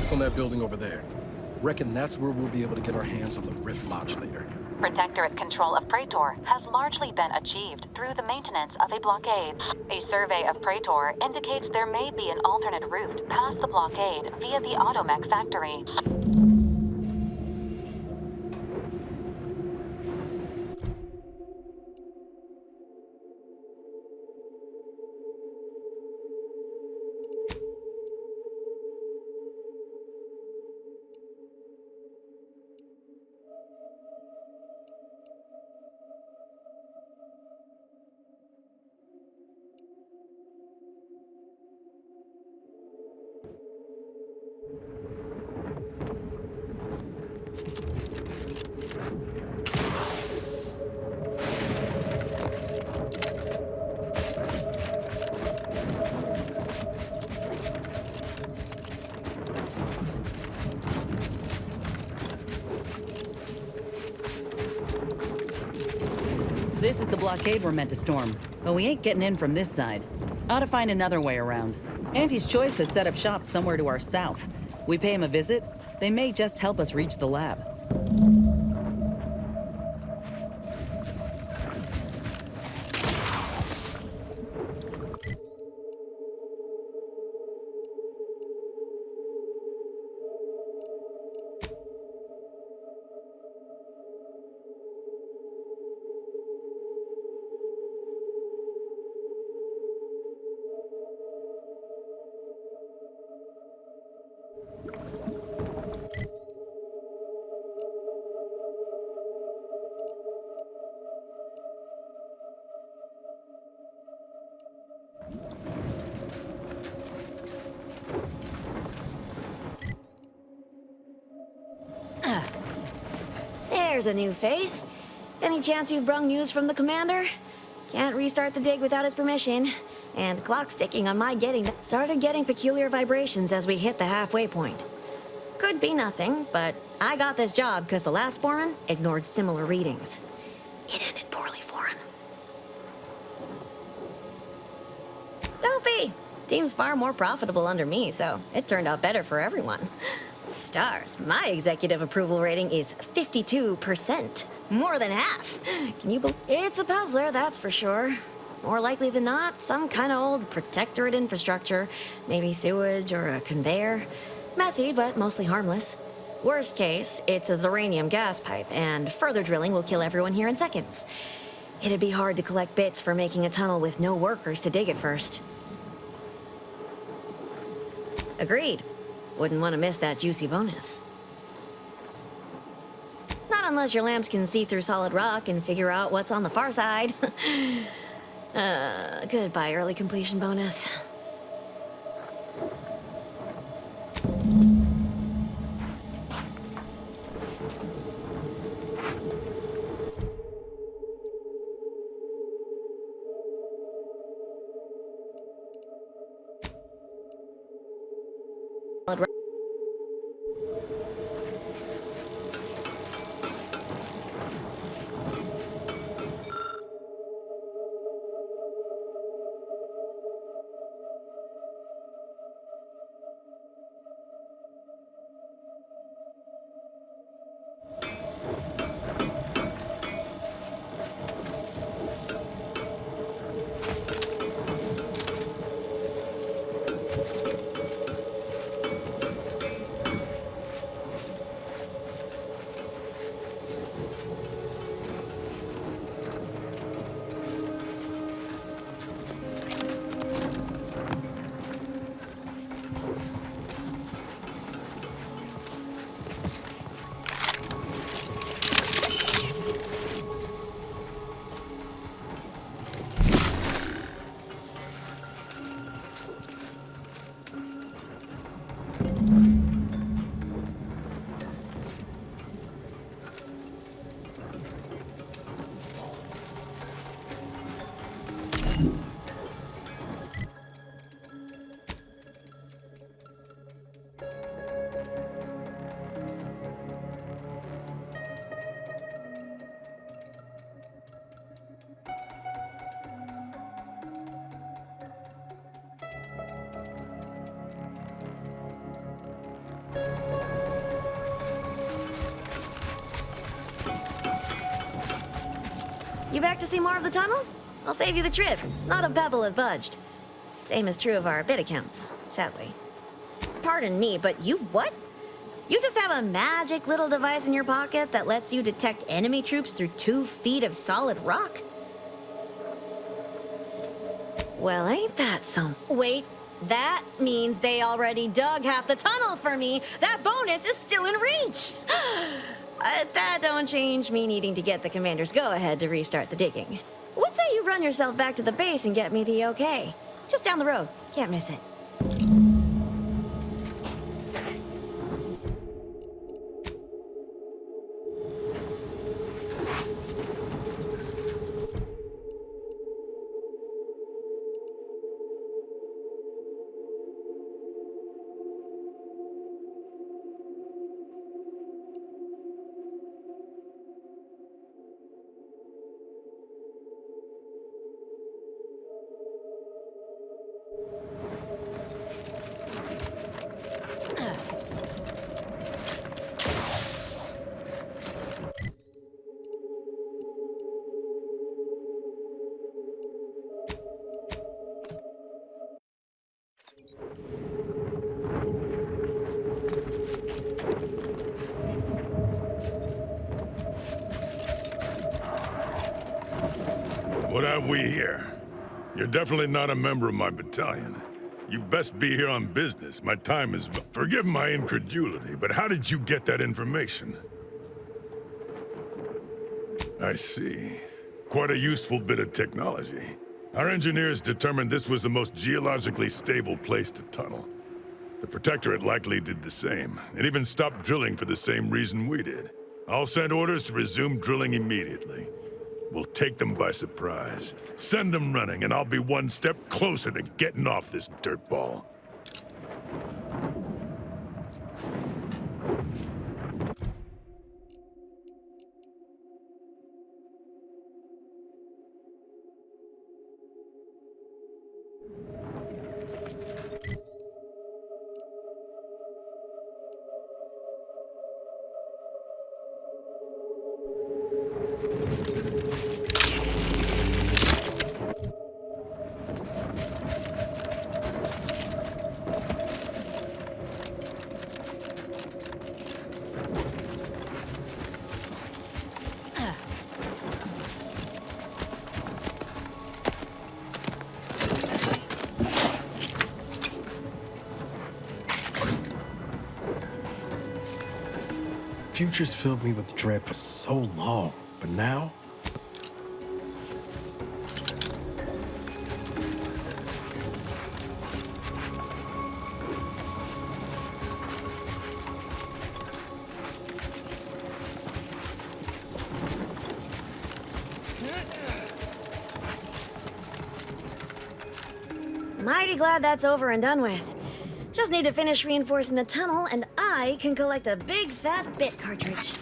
maps on that building over there. Reckon that's where we'll be able to get our hands on the rift modulator. Protectorate control of Pretor has largely been achieved through the maintenance of a blockade. A survey of Pretor indicates there may be an alternate route past the blockade via the automech factory. This is the blockade we're meant to storm, but we ain't getting in from this side. Ought to find another way around. Auntie's Choice has set up shop somewhere to our south. We pay him a visit, they may just help us reach the lab. There's a new face. Any chance you've brung news from the commander? Can't restart the dig without his permission. And the clock's ticking on my started getting peculiar vibrations as we hit the halfway point. Could be nothing, but I got this job because the last foreman ignored similar readings. It ended poorly for him. Don't be. Team's far more profitable under me, so it turned out better for everyone. Stars, my executive approval rating is 52%. More than half. Can you believe? It's a puzzler, that's for sure. More likely than not, some kind of old protectorate infrastructure. Maybe sewage or a conveyor. Messy, but mostly harmless. Worst case, it's a uranium gas pipe, and further drilling will kill everyone here in seconds. It'd be hard to collect bits for making a tunnel with no workers to dig it first. Agreed. Wouldn't want to miss that juicy bonus. Not unless your lamps can see through solid rock and figure out what's on the far side. Goodbye, early completion bonus. You back to see more of the tunnel? I'll save you the trip. Not a pebble has budged. Same is true of our bit accounts, sadly. Pardon me, but you what? You just have a magic little device in your pocket that lets you detect enemy troops through 2 feet of solid rock? Well, ain't that some... Wait, that means they already dug half the tunnel for me. That bonus is still in reach. That don't change me needing to get the commander's go-ahead to restart the digging. What say you run yourself back to the base and get me the okay? Just down the road. Can't miss it. What have we here? You're definitely not a member of my battalion. You best be here on business. My time is... Forgive my incredulity, but how did you get that information? I see. Quite a useful bit of technology. Our engineers determined this was the most geologically stable place to tunnel. The Protectorate likely did the same, and even stopped drilling for the same reason we did. I'll send orders to resume drilling immediately. We'll take them by surprise. Send them running, and I'll be one step closer to getting off this dirtball. Futures filled me with dread for so long, but now... Mighty glad that's over and done with. Just need to finish reinforcing the tunnel, and I can collect a big fat bit cartridge.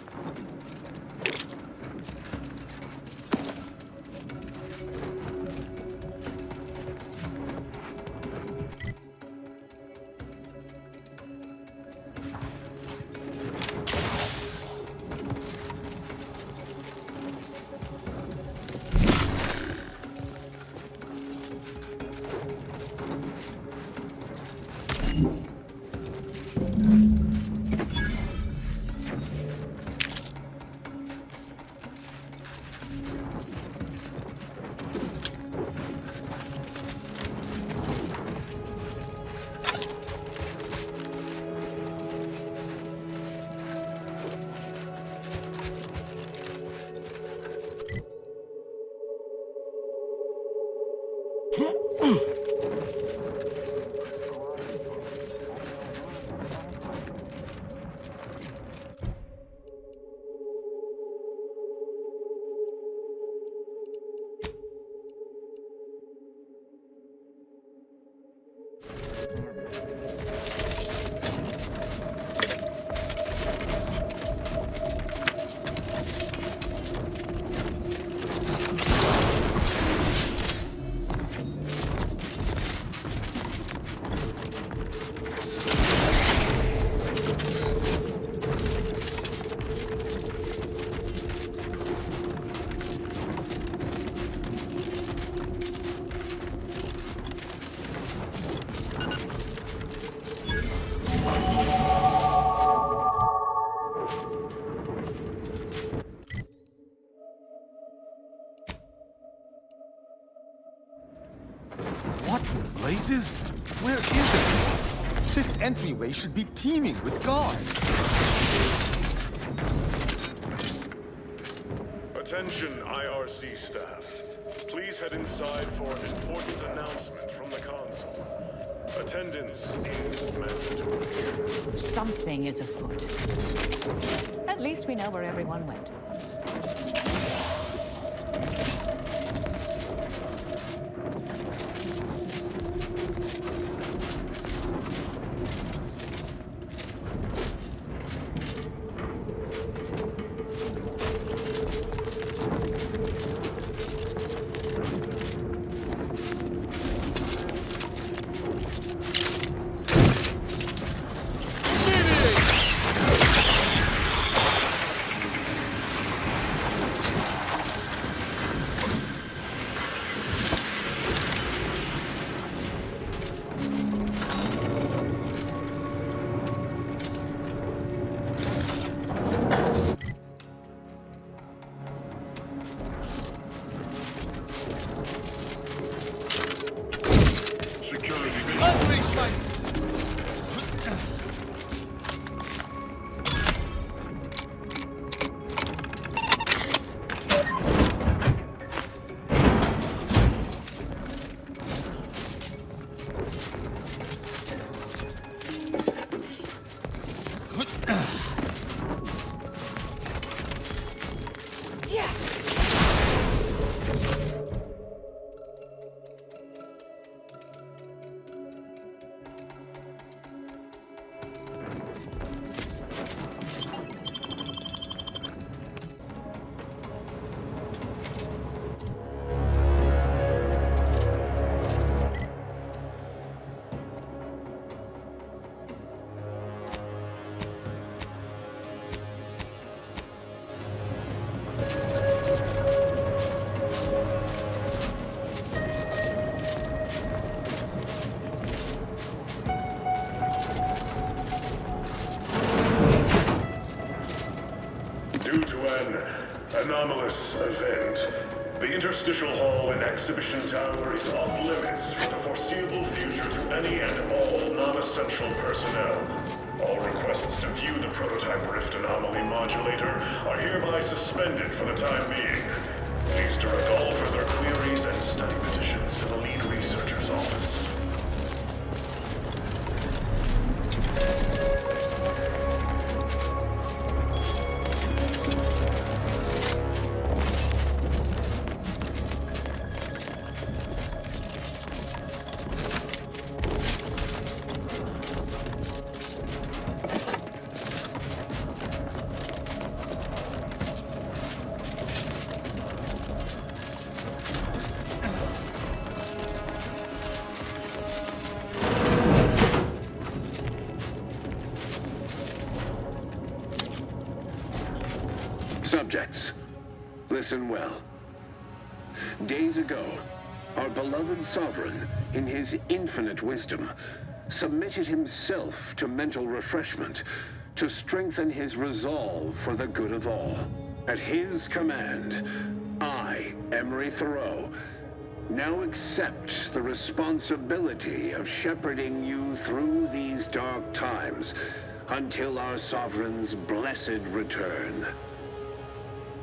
blazes? Where is it? This entryway should be teeming with guards. Attention, IRC staff. Please head inside for an important announcement from the console. Attendance is mandatory. Something is afoot. At least we know where everyone went. Anomalous event. The interstitial hall in Exhibition Tower is off limits for the foreseeable future to any and all non-essential personnel. All requests to view the prototype rift anomaly modulator are hereby suspended for the time being. Please direct all further queries and study petitions to the lead researcher's office. Subjects, listen well. Days ago, our beloved sovereign, in his infinite wisdom, submitted himself to mental refreshment to strengthen his resolve for the good of all. At his command, I, Emery Thoreau, now accept the responsibility of shepherding you through these dark times until our sovereign's blessed return.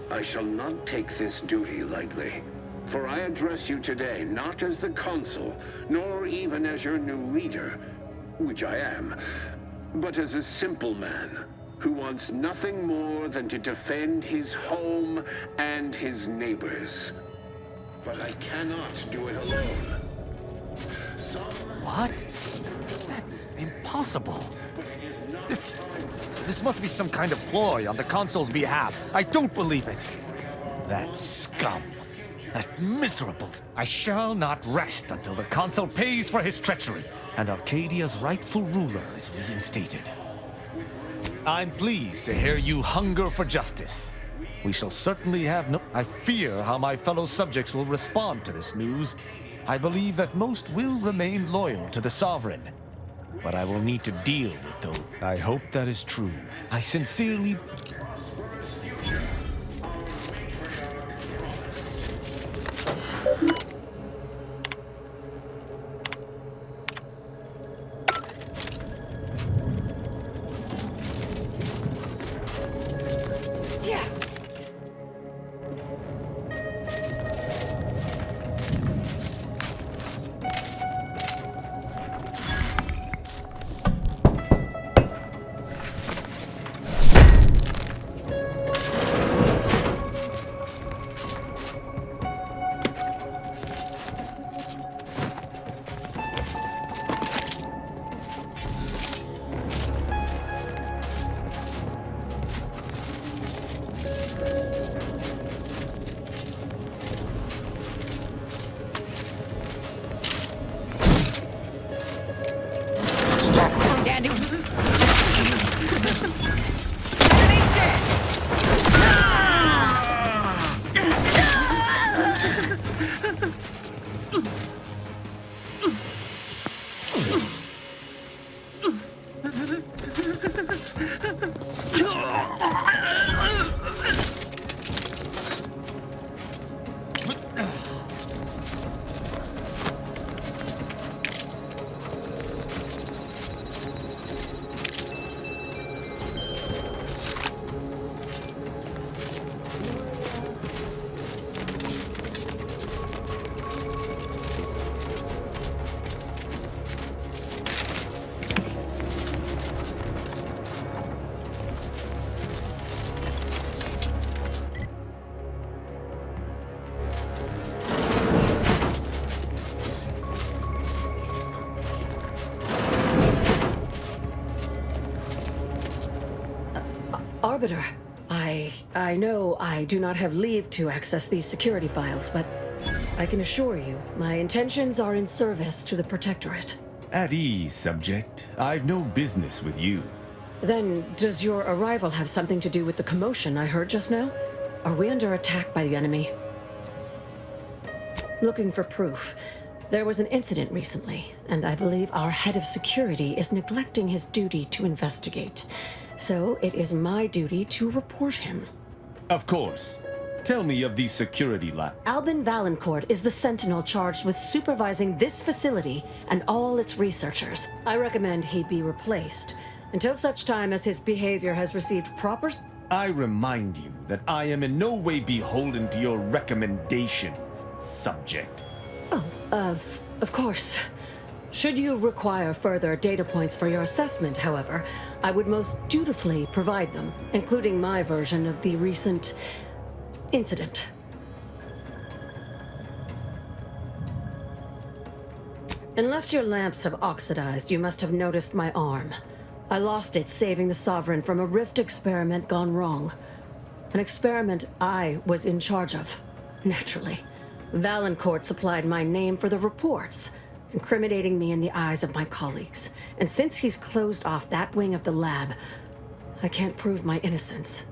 I shall not take this duty lightly, for I address you today not as the consul, nor even as your new leader, which I am, but as a simple man who wants nothing more than to defend his home and his neighbors. But I cannot do it alone. What? That's impossible. This must be some kind of ploy on the consul's behalf. I don't believe it. That scum. That miserable... I shall not rest until the consul pays for his treachery and Arcadia's rightful ruler is reinstated. I'm pleased to hear you hunger for justice. We shall certainly have no... I fear how my fellow subjects will respond to this news. I believe that most will remain loyal to the sovereign. But I will need to deal with those. I hope that is true. I sincerely... Arbiter, I know I do not have leave to access these security files, but I can assure you, my intentions are in service to the Protectorate. At ease, subject. I've no business with you. Then, does your arrival have something to do with the commotion I heard just now? Are we under attack by the enemy? Looking for proof. There was an incident recently, and I believe our head of security is neglecting his duty to investigate. So it is my duty to report him. Of course. Tell me of the security lab. Albin Valancourt is the sentinel charged with supervising this facility and all its researchers. I recommend he be replaced until such time as his behavior has received proper... I remind you that I am in no way beholden to your recommendations, subject. Oh, of course. Should you require further data points for your assessment, however, I would most dutifully provide them, including my version of the recent incident. Unless your lamps have oxidized, you must have noticed my arm. I lost it saving the Sovereign from a rift experiment gone wrong. An experiment I was in charge of, naturally. Valancourt supplied my name for the reports, incriminating me in the eyes of my colleagues. And since he's closed off that wing of the lab, I can't prove my innocence.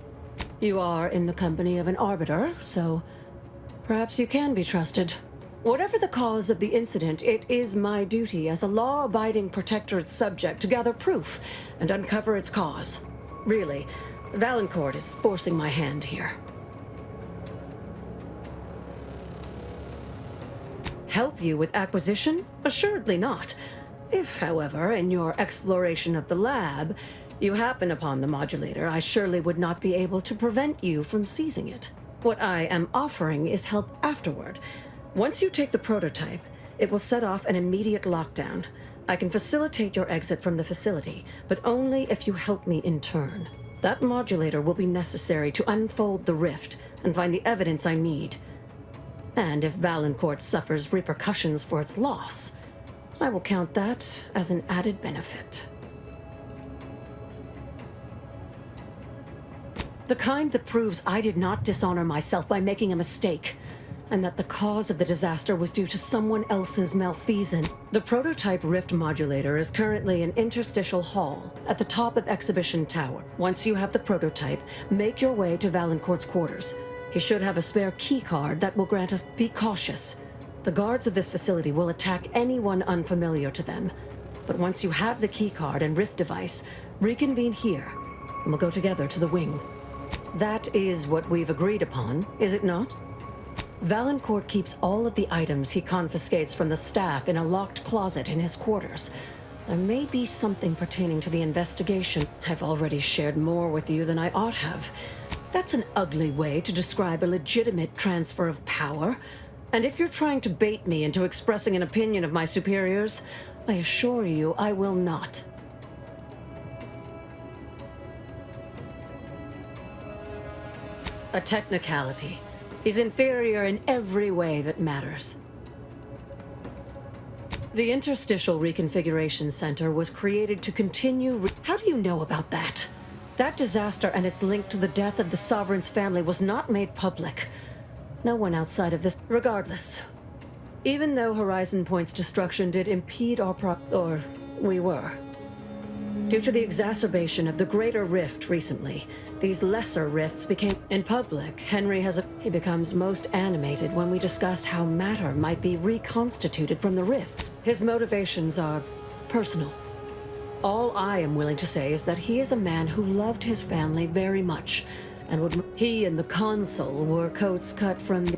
You are in the company of an arbiter, so perhaps you can be trusted. Whatever the cause of the incident, it is my duty as a law-abiding Protectorate subject to gather proof and uncover its cause. Really, Valancourt is forcing my hand here. Help you with acquisition? Assuredly not. If, however, in your exploration of the lab, you happen upon the modulator, I surely would not be able to prevent you from seizing it. What I am offering is help afterward. Once you take the prototype, it will set off an immediate lockdown. I can facilitate your exit from the facility, but only if you help me in turn. That modulator will be necessary to unfold the rift and find the evidence I need. And if Valancourt suffers repercussions for its loss, I will count that as an added benefit. The kind that proves I did not dishonor myself by making a mistake, and that the cause of the disaster was due to someone else's malfeasance. The prototype rift modulator is currently in Interstitial Hall at the top of Exhibition Tower. Once you have the prototype, make your way to Valancourt's quarters. He should have a spare key card that will grant us. Be cautious. The guards of this facility will attack anyone unfamiliar to them. But once you have the key card and rift device, reconvene here, and we'll go together to the wing. That is what we've agreed upon, is it not? Valancourt keeps all of the items he confiscates from the staff in a locked closet in his quarters. There may be something pertaining to the investigation. I've already shared more with you than I ought have. That's an ugly way to describe a legitimate transfer of power. And if you're trying to bait me into expressing an opinion of my superiors, I assure you I will not. A technicality. He's inferior in every way that matters. The Interstitial Reconfiguration Center was created to continue. How do you know about that? That disaster and its link to the death of the Sovereign's family was not made public. No one outside of this. Regardless. Even though Horizon Point's destruction did impede we were. Due to the exacerbation of the greater rift recently, these lesser rifts became... In public, he becomes most animated when we discuss how matter might be reconstituted from the rifts. His motivations are personal. All I am willing to say is that he is a man who loved his family very much, and would... He and the consul wore coats cut from the...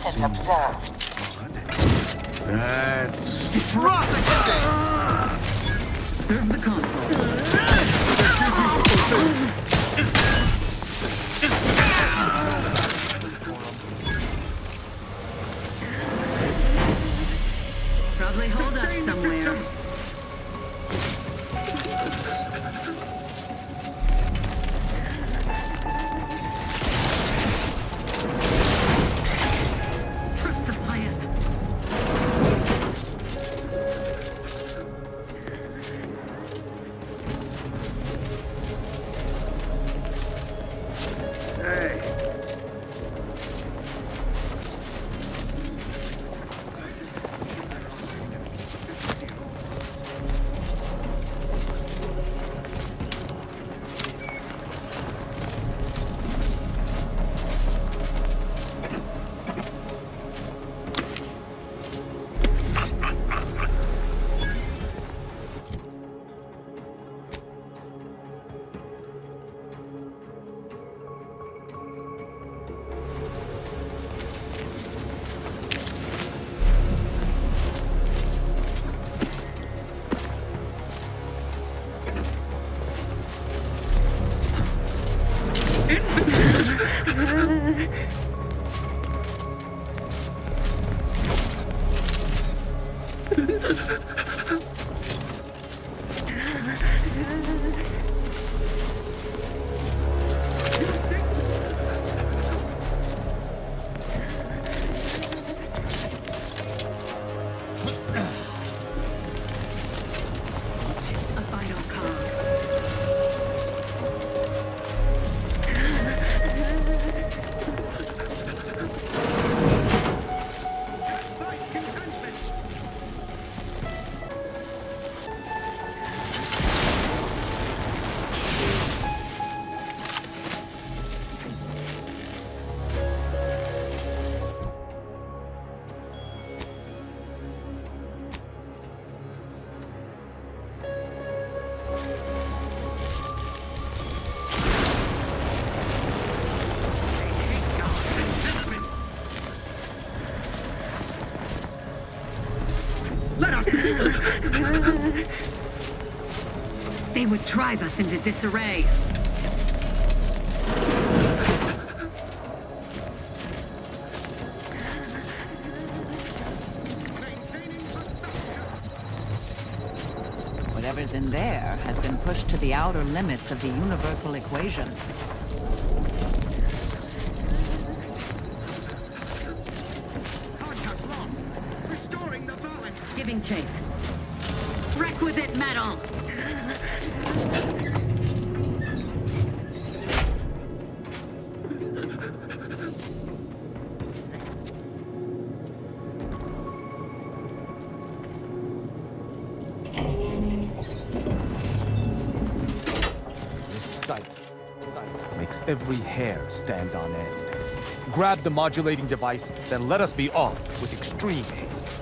Distance observed. That's... Serve the console. Probably hold up somewhere. Trust the plan. They would drive us into disarray. Whatever's in there has been pushed to the outer limits of the universal equation. Giving chase. Requisite metal! This sight makes every hair stand on end. Grab the modulating device, then let us be off with extreme haste.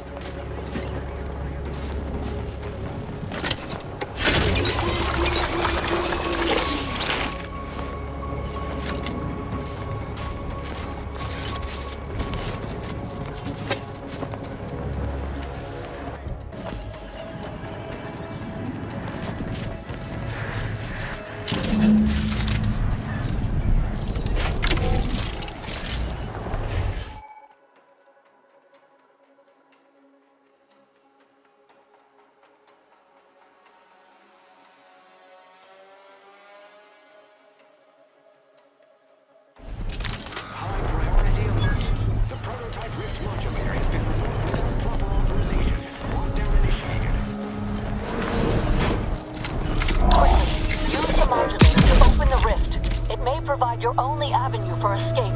Provide your only avenue for escape.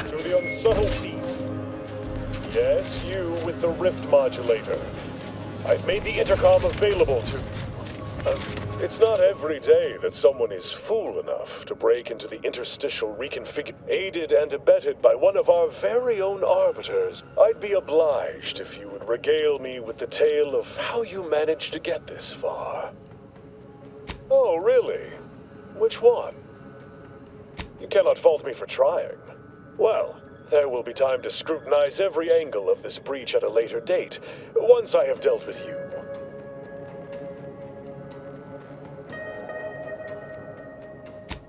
To the unsubtle thief. Yes, you with the rift modulator. I've made the intercom available to you. It's not every day that someone is fool enough to break into the interstitial reconfiguration, aided and abetted by one of our very own arbiters. I'd be obliged if you would regale me with the tale of how you managed to get this far. Really? Which one? You cannot fault me for trying. Well, there will be time to scrutinize every angle of this breach at a later date, once I have dealt with you.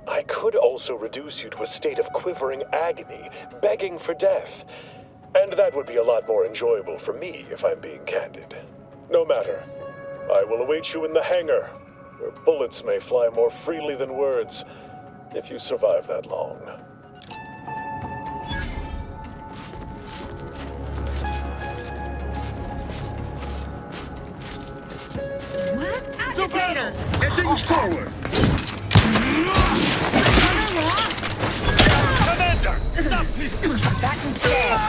I could also reduce you to a state of quivering agony, begging for death. And that would be a lot more enjoyable for me, if I'm being candid. No matter. I will await you in the hangar, where bullets may fly more freely than words, if you survive that long. To battle! Edging forward! Commander! Stop this! Back instead!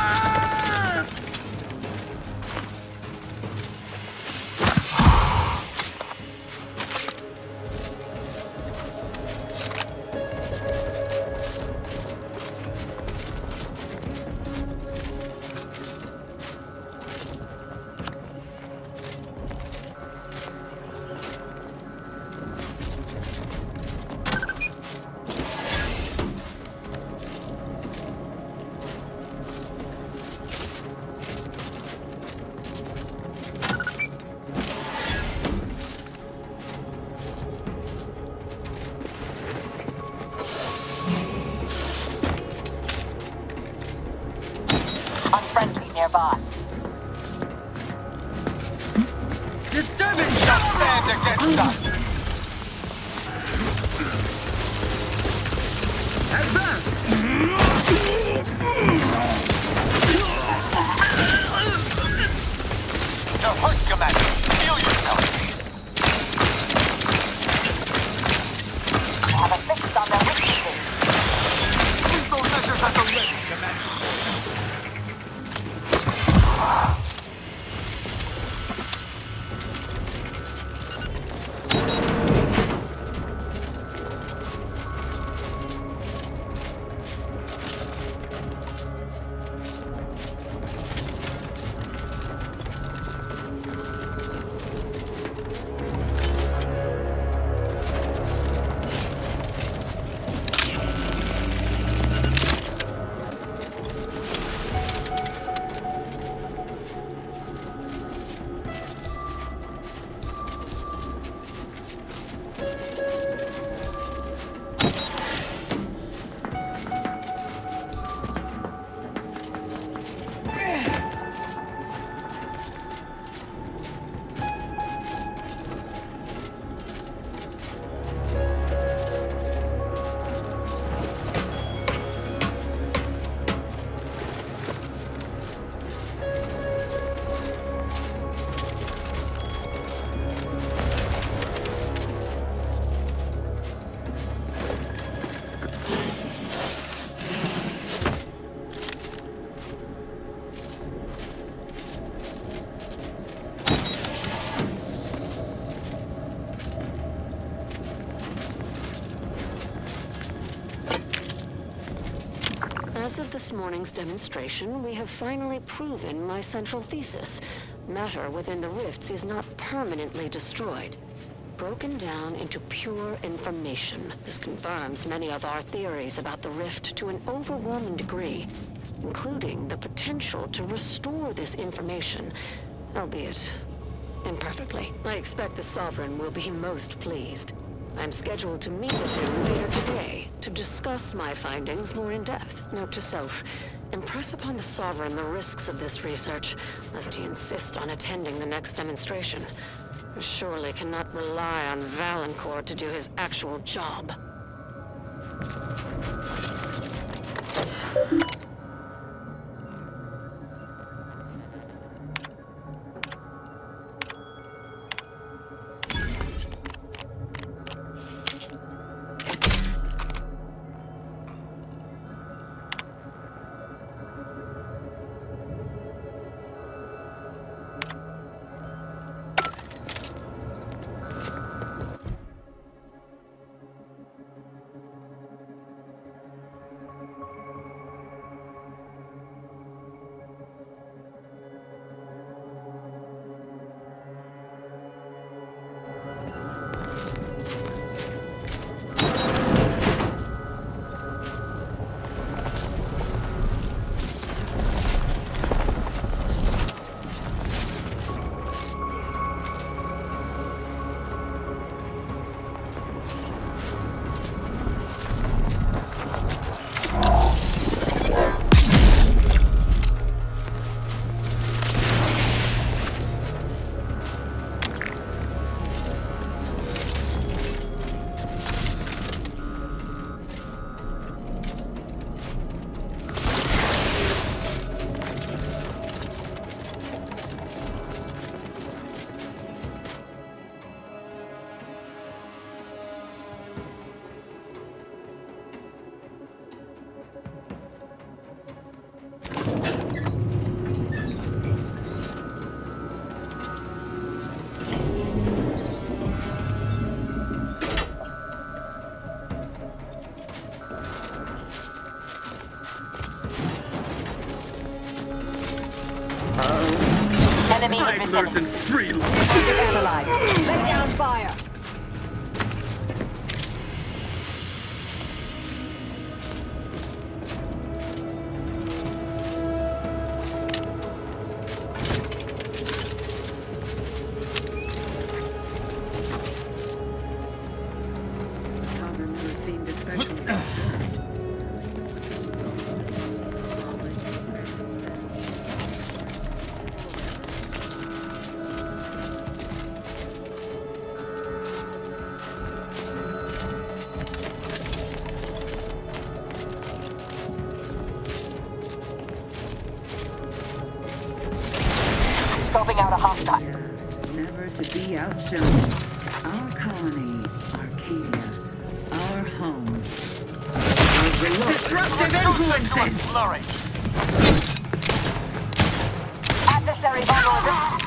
Unfriendly nearby. Disturbing shot stand against us! Advance! You're hurt, Commander! Heal yourself! I have a fix on their weaknesses. Lethal measures at the ready, Commander! As of this morning's demonstration, we have finally proven my central thesis. Matter within the rifts is not permanently destroyed. Broken down into pure information. This confirms many of our theories about the rift to an overwhelming degree, including the potential to restore this information, albeit imperfectly. I expect the Sovereign will be most pleased. I'm scheduled to meet with him later today to discuss my findings more in depth. Note to self, impress upon the Sovereign the risks of this research, lest he insist on attending the next demonstration. I surely cannot rely on Valancourt to do his actual job. Travelers and freeloaders. Target analyzed. Lay down fire. Scoping out a hostile. Never to be outshone. Our colony, Arcadia. Our home. Disruptive influences! Flourish. Adversary vulnerable.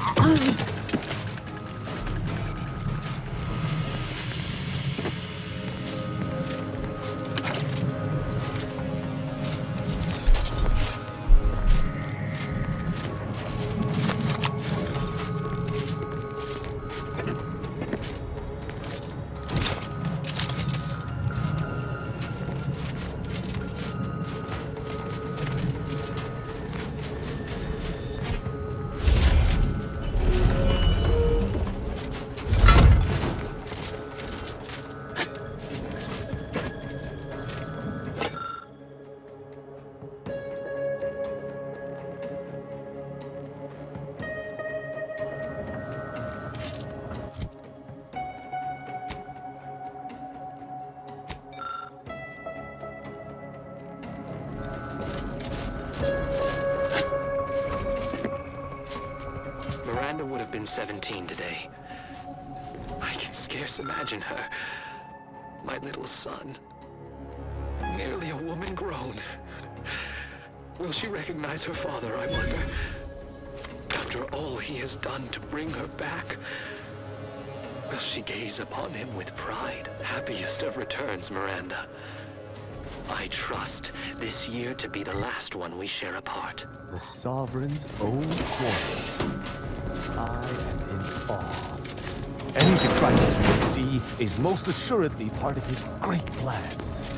Miranda would have been 17 today. I can scarce imagine her. My little son. Nearly a woman grown. Will she recognize her father, I wonder? After all he has done to bring her back, will she gaze upon him with pride? Happiest of returns, Miranda. I trust this year to be the last one we share apart. The Sovereign's own quarters. I am in awe. Any detritus you may see is most assuredly part of his great plans.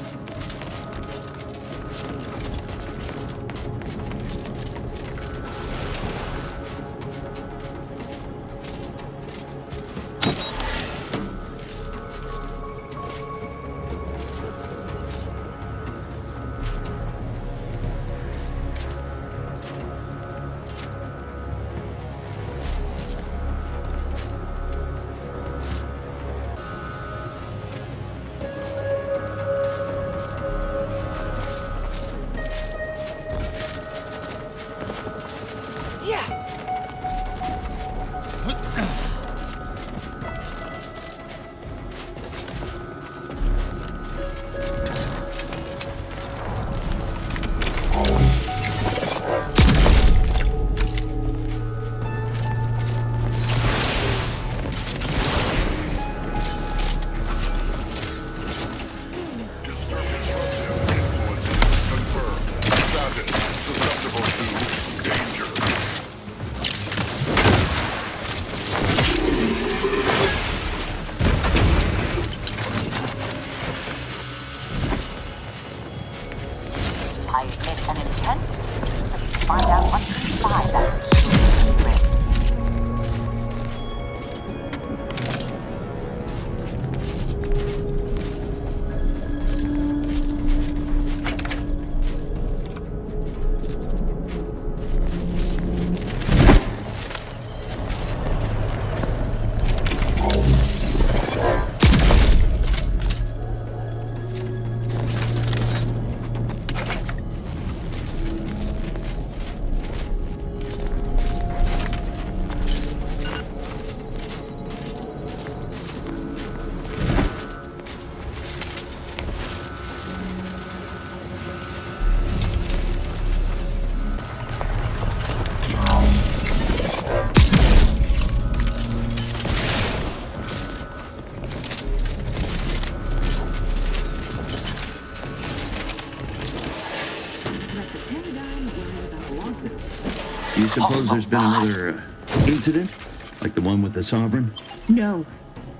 Do you suppose there's been another incident? Like the one with the Sovereign? No.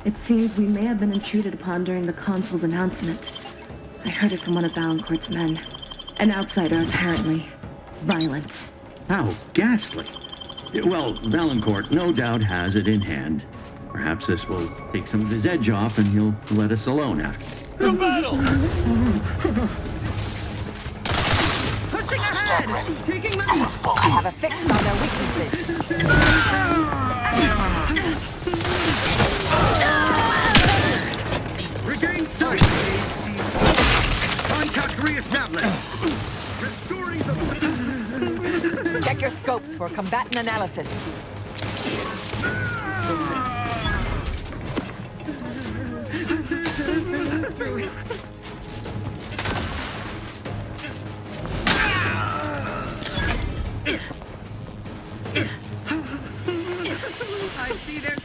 It seems we may have been intruded upon during the Consul's announcement. I heard it from one of Valancourt's men. An outsider, apparently. Violent. How ghastly. Well, Valancourt no doubt has it in hand. Perhaps this will take some of his edge off and he'll let us alone after. To battle! Pushing ahead! Taking them! I have a fix on their weaknesses. Regain sight! Contact re-established! Restoring the... Check your scopes for combatant analysis. I see their...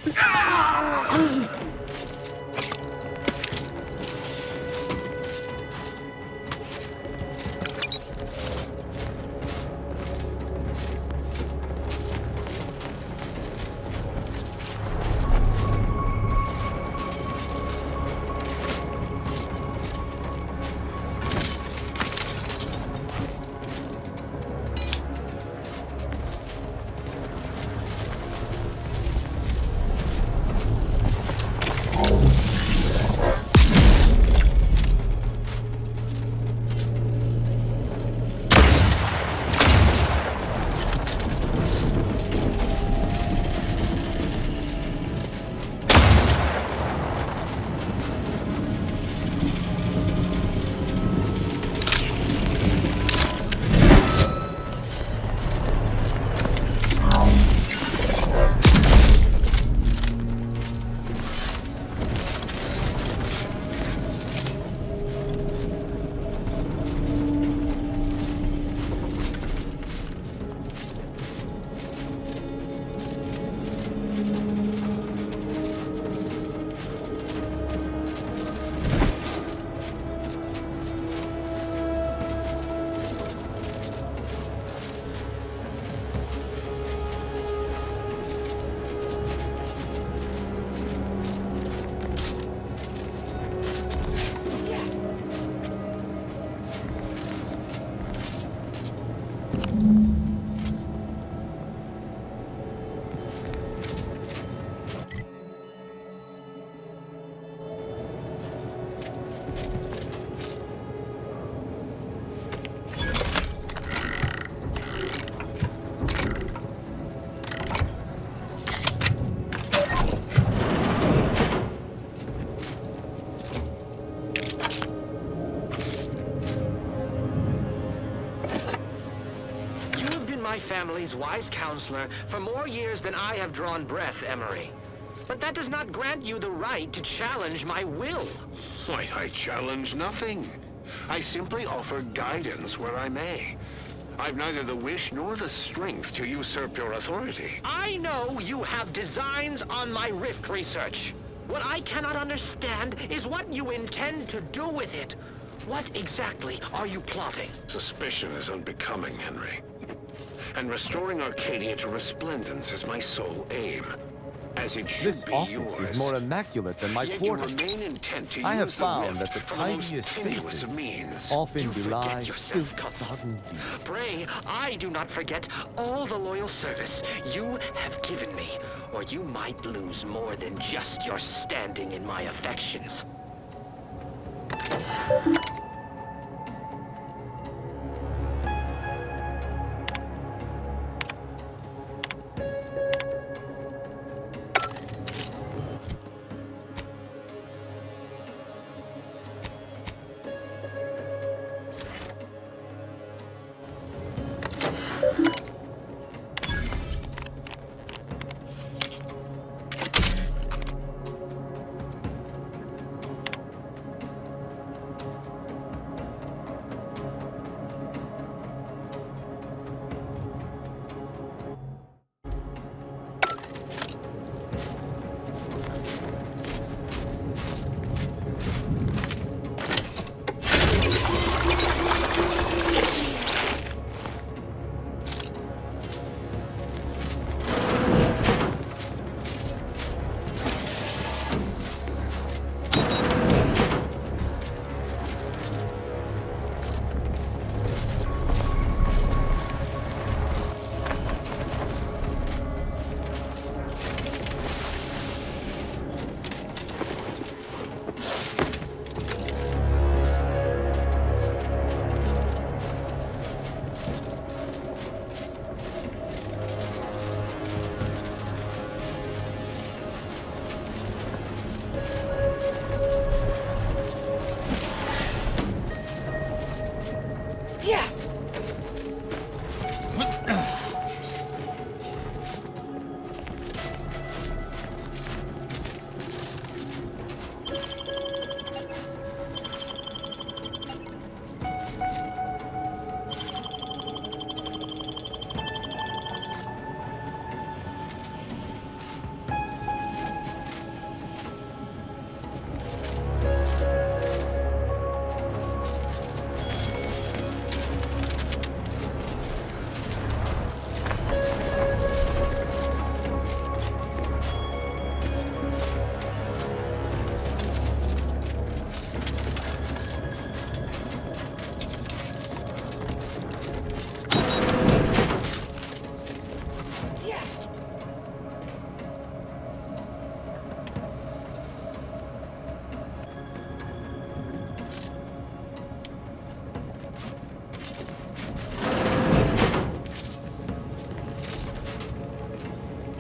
My family's wise counselor for more years than I have drawn breath, Emery. But that does not grant you the right to challenge my will. Why, I challenge nothing. I simply offer guidance where I may. I've neither the wish nor the strength to usurp your authority. I know you have designs on my rift research. What I cannot understand is what you intend to do with it. What exactly are you plotting? Suspicion is unbecoming, Henry. And restoring Arcadia to resplendence is my sole aim. As it should This be office yours. is more immaculate than my Yet quarters. you remain intent to I have use the found rift that the for the most tiniest tenuous of spaces means. often You belie forget yourself, filth-sodden deeds. Pray, I do not forget all the loyal service you have given me, or you might lose more than just your standing in my affections.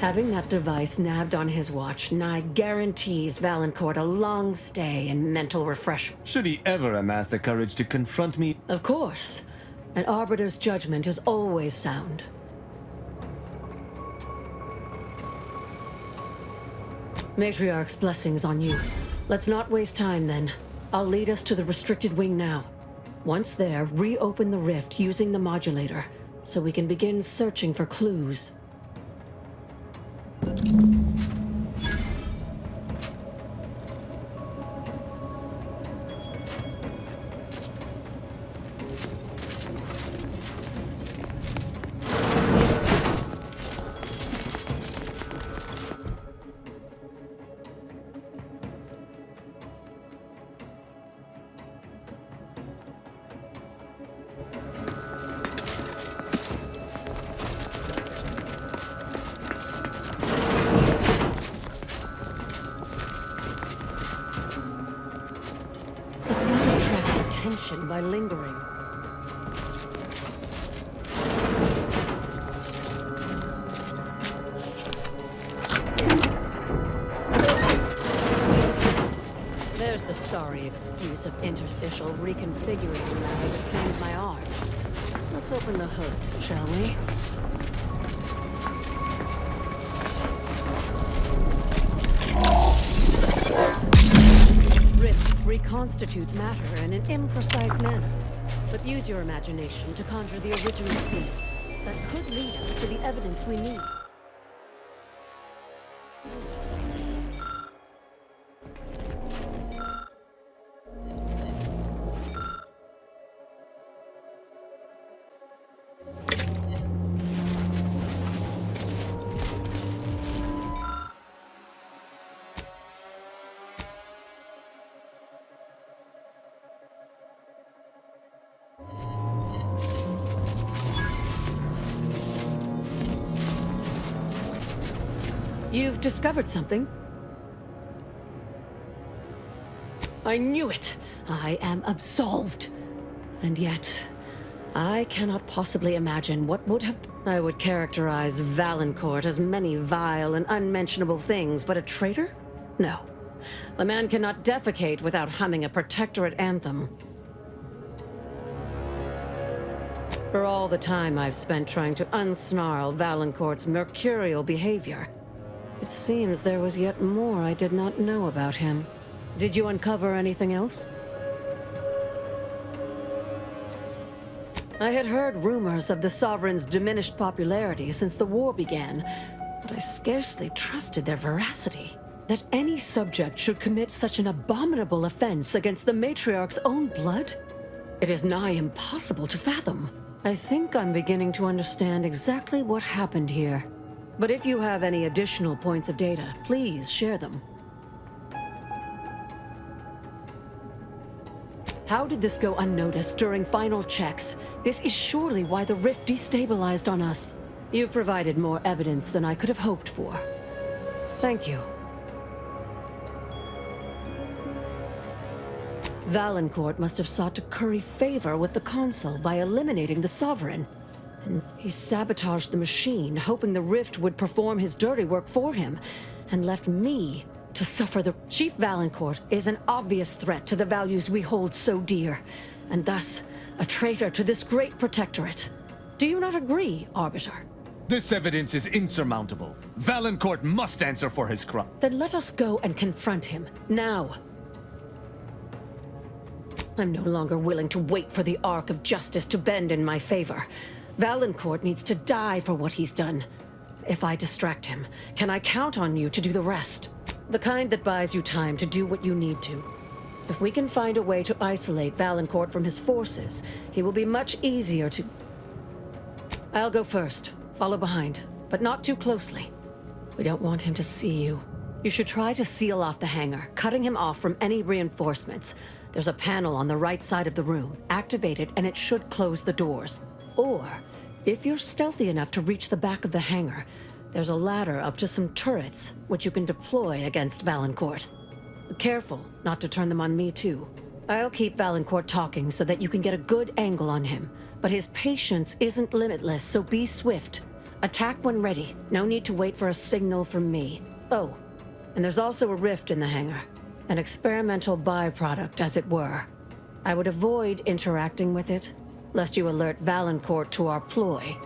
Having that device nabbed on his watch nigh guarantees Valancourt a long stay and mental refreshment. Should he ever amass the courage to confront me? Of course. An Arbiter's judgment is always sound. Matriarch's blessings on you. Let's not waste time then. I'll lead us to the restricted wing now. Once there, reopen the rift using the modulator, so we can begin searching for clues. By lingering. There's the sorry excuse of interstitial reconfiguring matter that pained my arm. Let's open the hood, shall we? Reconstitute matter in an imprecise manner, but use your imagination to conjure the original scene that could lead us to the evidence we need. You've discovered something? I knew it! I am absolved! And yet, I cannot possibly imagine what would have... I would characterize Valancourt as many vile and unmentionable things, but a traitor? No. A man cannot defecate without humming a protectorate anthem. For all the time I've spent trying to unsnarl Valancourt's mercurial behavior, it seems there was yet more I did not know about him. Did you uncover anything else? I had heard rumors of the Sovereign's diminished popularity since the war began, but I scarcely trusted their veracity. That any subject should commit such an abominable offense against the Matriarch's own blood? It is nigh impossible to fathom. I think I'm beginning to understand exactly what happened here. But if you have any additional points of data, please share them. How did this go unnoticed during final checks? This is surely why the rift destabilized on us. You've provided more evidence than I could have hoped for. Thank you. Valancourt must have sought to curry favor with the Consul by eliminating the Sovereign. And he sabotaged the machine, hoping the rift would perform his dirty work for him, and left me to suffer the... Chief Valancourt is an obvious threat to the values we hold so dear, and thus a traitor to this great protectorate. Do you not agree, Arbiter? This evidence is insurmountable. Valancourt must answer for his crime. Then let us go and confront him, now. I'm no longer willing to wait for the arc of justice to bend in my favor. Valancourt needs to die for what he's done. If I distract him, can I count on you to do the rest? The kind that buys you time to do what you need to. If we can find a way to isolate Valancourt from his forces, he will be much easier to... I'll go first. Follow behind, but not too closely. We don't want him to see you. You should try to seal off the hangar, cutting him off from any reinforcements. There's a panel on the right side of the room. Activate it and it should close the doors. Or, if you're stealthy enough to reach the back of the hangar, there's a ladder up to some turrets, which you can deploy against Valancourt. Careful not to turn them on me too. I'll keep Valancourt talking so that you can get a good angle on him, but his patience isn't limitless, so be swift. Attack when ready. No need to wait for a signal from me. Oh, and there's also a rift in the hangar. An experimental byproduct, as it were. I would avoid interacting with it, lest you alert Valancourt to our ploy.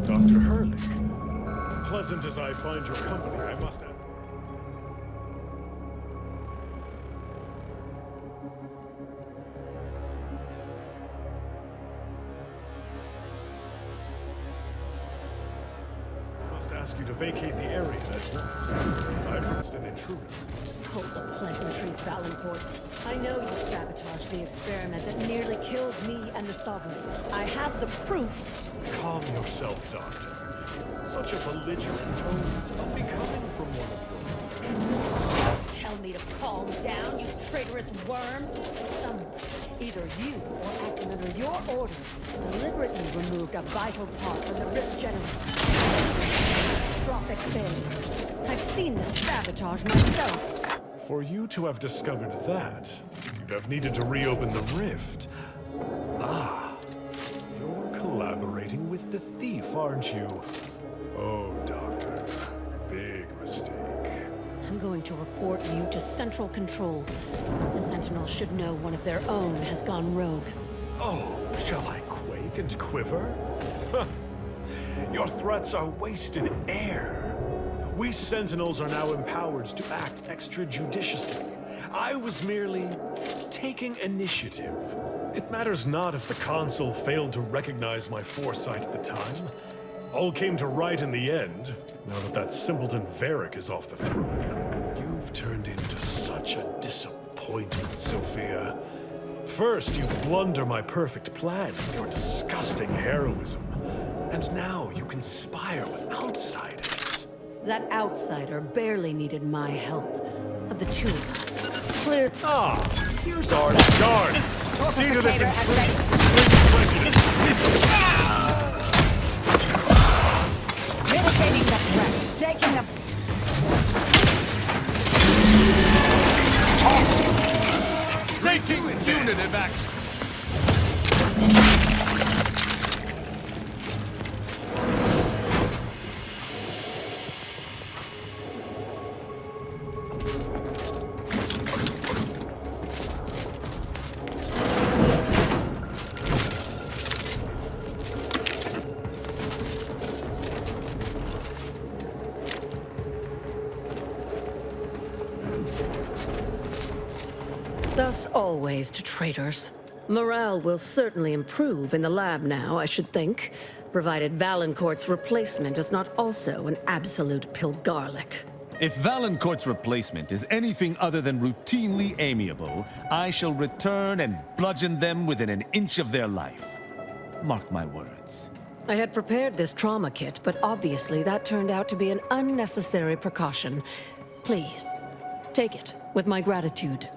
Dr. Hurley, pleasant as I find your company, I must ask. Ask you to vacate the area at once. I'm just an intruder. Hold the pleasantries, Valancourt. I know you sabotaged the experiment that nearly killed me and the Sovereign. I have the proof. Calm yourself, Doctor. Such a belligerent tone is unbecoming from one of your professionals. Tell me to calm down, you traitorous worm. Someone, either you or acting under your orders, deliberately removed a vital part from the rift generator. Catastrophic failure. I've seen this sabotage myself. For you to have discovered that, you'd have needed to reopen the rift. Ah, you're collaborating with the thief, aren't you? Oh, Doctor, big mistake. I'm going to report you to Central Control. The Sentinels should know one of their own has gone rogue. Oh, shall I quake and quiver? Your threats are wasted air. We Sentinels are now empowered to act extrajudiciously. I was merely taking initiative. It matters not if the Consul failed to recognize my foresight at the time. All came to right in the end, now that simpleton Varric is off the throne. You've turned into such a disappointment, Sophia. First, you blunder my perfect plan with your disgusting heroism. And now you conspire with outsiders. That outsider barely needed my help. Of the two of us, clear... Ah, here's our guard. See to this intrusion. Mitigating the threat. Taking the... Taking punitive action. Thus always to traitors. Morale will certainly improve in the lab now, I should think, provided Valancourt's replacement is not also an absolute pilgarlic. If Valancourt's replacement is anything other than routinely amiable, I shall return and bludgeon them within an inch of their life. Mark my words. I had prepared this trauma kit, but obviously that turned out to be an unnecessary precaution. Please, take it with my gratitude.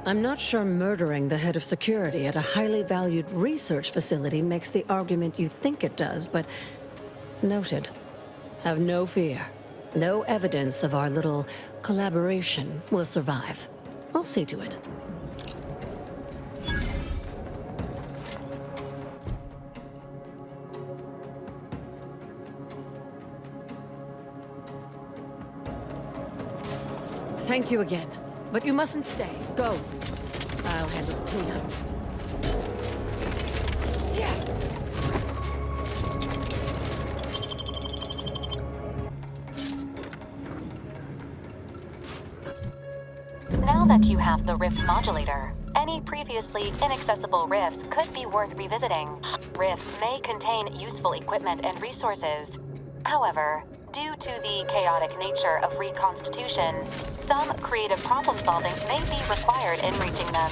I'm not sure murdering the head of security at a highly valued research facility makes the argument you think it does, but noted. Have no fear. No evidence of our little collaboration will survive. I'll see to it. Thank you again. But you mustn't stay. Go. I'll handle the cleanup. Yeah. Now that you have the rift modulator, any previously inaccessible rifts could be worth revisiting. Rifts may contain useful equipment and resources. However, due to the chaotic nature of reconstitution, some creative problem-solving may be required in reaching them.